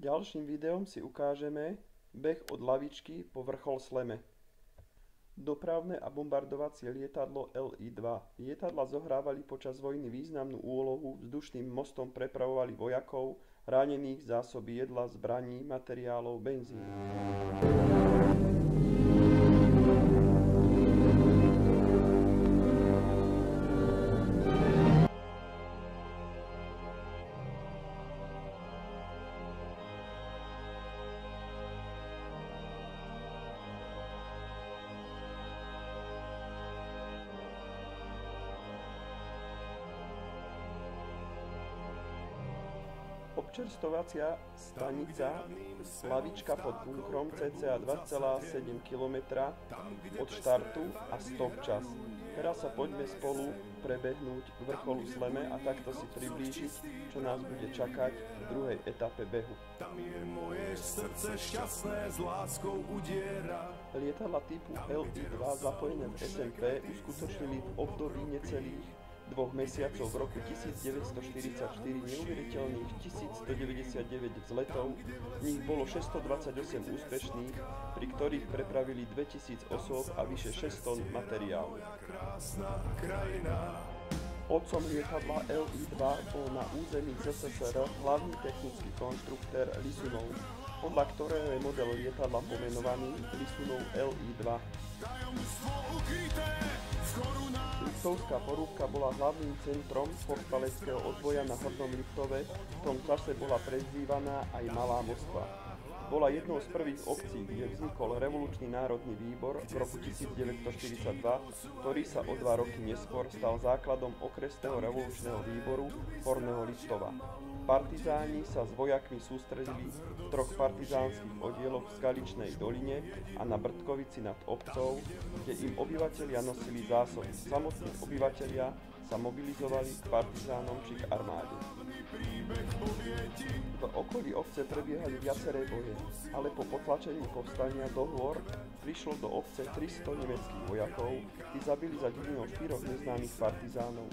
Ďalším videom si ukážeme beh od lavičky po vrchol Sleme. Dopravné a bombardovacie lietadlo LI-2. Lietadla zohrávali počas vojny významnú úlohu, vzdušným mostom prepravovali vojakov, ranených, zásoby jedla, zbraní, materiálov, benzínu. Občerstovacia stanica Lavička pod bunkrom cca 2,7 km od štartu a stop čas. Teraz sa poďme spolu prebehnúť k vrcholu Sleme a takto si priblížiť, čo nás bude čakať v druhej etape behu. Tam je moje srdce šťastné s láskou udiera. Lietadla typu LI-2 zapojené v SMP uskutočnili v období necelých 2 mesiacov v roku 1944 neuveriteľných 1199 vzletov, z nich bolo 628 úspešných, pri ktorých prepravili 2000 osôb a vyše 6 tón materiálu. Otcom lietadla LI-2 bol na území ZSSR hlavný technický konštruktér Lisunov, podľa ktorého je model lietadla pomenovaný Lisunov LI-2. Liftovská porúbka bola hlavným centrom povstaleckého odboja na Hornom Liftove, v tom čase bola prezývaná aj Malá Moskva. Bola jednou z prvých obcí, kde vznikol Revolučný národný výbor v roku 1942, ktorý sa o 2 roky neskôr stal základom okresného revolučného výboru Horného Liftova. Partizáni sa s vojakmi sústredili v 3 partizánskych oddieloch v Skaličnej doline a na Brdkovici nad obcov, kde im obyvatelia nosili zásoby. Samotní obyvatelia sa mobilizovali k partizánom či k armáde. V okolí obce prebiehali viaceré boje, ale po potlačení povstania do hôr prišlo do obce 300 nemeckých vojakov, tí zabili za dedinu 4 neznámych partizánov.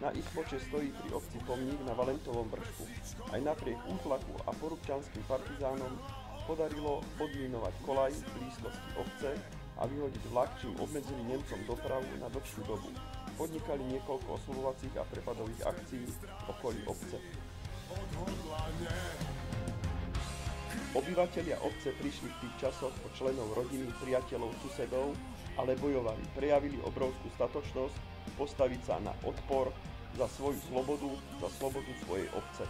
Na ich počesť stojí pri obci pomník na Valentovom vršku. Aj napriek útlaku a porúbčanským partizánom podarilo podminovať koľaj v blízkosti obce a vyhodiť vlak, čím obmedzili Nemcom dopravu na dlhšiu dobu. Podnikali niekoľko oslovovacích a prepadových akcií v okolí obce. Obyvatelia obce prišli v tých časoch o členov rodiny, priateľov, susedov, ale bojovali, prejavili obrovskú statočnosť, postaviť sa na odpor za svoju slobodu, za slobodu svojej obce.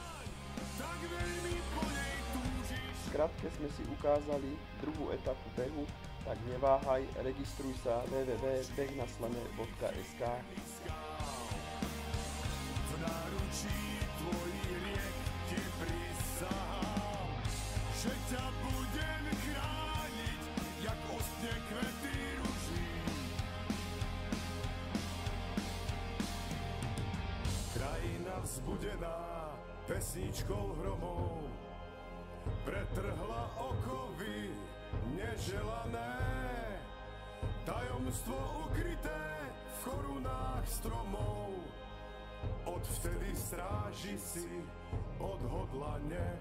Skrátke sme si ukázali druhú etapu behu, tak neváhaj, registruj sa www.begnasleme.sk. V náručí tvojich riek ti prisahám, že ťa budem chrániť, jak ostne kvety ruží. Krajina vzbudená pesničkou hromov pretrhla okovy neželané, tajomstvo ukryté v korunách stromov. Odvtedy stráži si odhodlane